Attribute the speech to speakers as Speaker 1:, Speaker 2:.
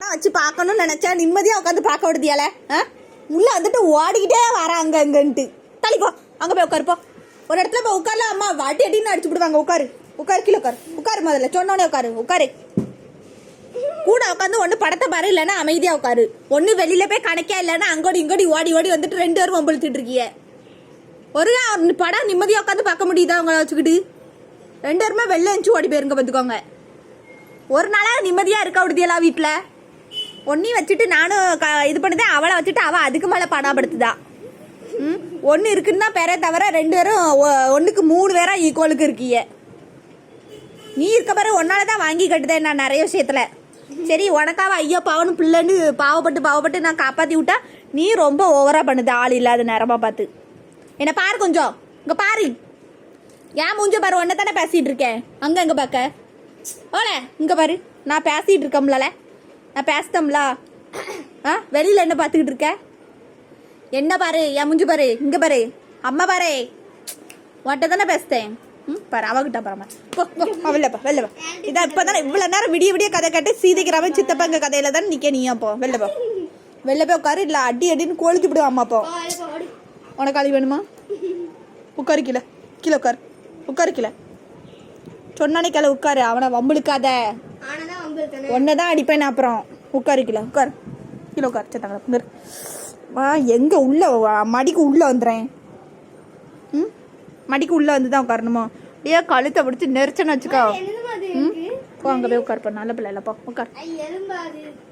Speaker 1: படம் வச்சு பார்க்கணும்னு நினைச்சா நிம்மதியாக உட்காந்து பார்க்க விடுதியால உள்ள வந்துட்டு ஓடிக்கிட்டே வராங்க அங்கன்ட்டு தள்ளிப்போ அங்கே போய் உட்காருப்போ ஒரு இடத்துல போய் உட்கார்ல அம்மா வாட்டி அடின்னு அடிச்சு விடுவாங்க உட்காரு கீழே உட்காரு முதல்ல சொன்னோடனே உட்காரு கூட உட்காந்து ஒன்று படத்தை பாரு இல்லைன்னா அமைதியாக உட்காரு ஒன்று வெளியில போய் கணக்கே இல்லைன்னா அங்கோடி இங்கோடி ஓடி வந்துட்டு 2 பேரும் வம்பிழுத்துட்டு இருக்கிய ஒரு படம் நிம்மதியாக உட்காந்து பார்க்க முடியுதா அவங்கள வச்சுக்கிட்டு 2 பேருமே வெளில எழுந்து ஓடி போயிருங்க பார்த்துக்கோங்க. ஒரு நாளாக நிம்மதியாக இருக்க விடுதியெல்லாம் வீட்டில் ஒன்றையும் வச்சுட்டு நானும் இது பண்ணுதேன் அவளை வச்சுட்டு அவள் அதுக்கு மேலே படாப்படுத்துதா. ஒன்று இருக்குன்னு தான் பேரே தவிர 2 பேரும் 1க்கு 3 பேரா ஈக்குவலுக்கு இருக்கீங்க. நீ இருக்க பாரு ஒன்னால தான் வாங்கி கட்டுதேன் நான் நிறைய விஷயத்தில். சரி உனக்காவ ஐயோ பாவனு பிள்ளைன்னு பாவப்பட்டு நான் காப்பாற்றி விட்டா நீ ரொம்ப ஓவராக பண்ணுது ஆள் இல்லாத நேரமாக பார்த்து. என்னை பாரு கொஞ்சம் இங்கே பாரு ஏன் மூஞ்ச பாரு ஒன்றை தானே பேசிகிட்டு இருக்கேன் அங்கே பார்க்க ஓல இங்கே பாரு நான் பேசிகிட்டு இருக்கோம்ல நான் பேசிட்டோம்ல வெளியில் என்ன பார்த்துக்கிட்டு இருக்க என்ன பாரு என் மூஞ்சி பாரு இங்கே பாரு அம்மா பாரு உன்கிட்ட தானே பேசுதேன் பாரு அவகிட்ட பாருமா வெளிலப்பா இதான் இப்போ தானே இவ்வளோ நேரம் விடிய கதை கேட்டு சீதைக்கிறாம சித்தப்பாங்க கதையில தானே நிற்க நீ அப்போ வெளில போய் உட்காரு இல்லை அடின்னு கொளுத்து விடுவா அம்மா அப்போ உனக்கு அழி வேணுமா உட்காரு கீழே உட்காரு கீழே சொன்னானே கீழே உட்காரு அவனை வம்புழுக்காத ஒன்னதான் அடிப்பேன் அப்புறம் உட்காரு கீழே உட்காரு சத்தாங்க எங்க உள்ள மடிக்கு உள்ள வந்துடுறேன் மடிக்கு உள்ள வந்து தான் உட்காரணுமா ஏன் கழுத்தை பிடிச்சி நெரிச்சன்னு வச்சுக்கோ அங்கே போய் உட்காருப்பா நல்ல பிள்ளை இல்லப்பா உட்கார்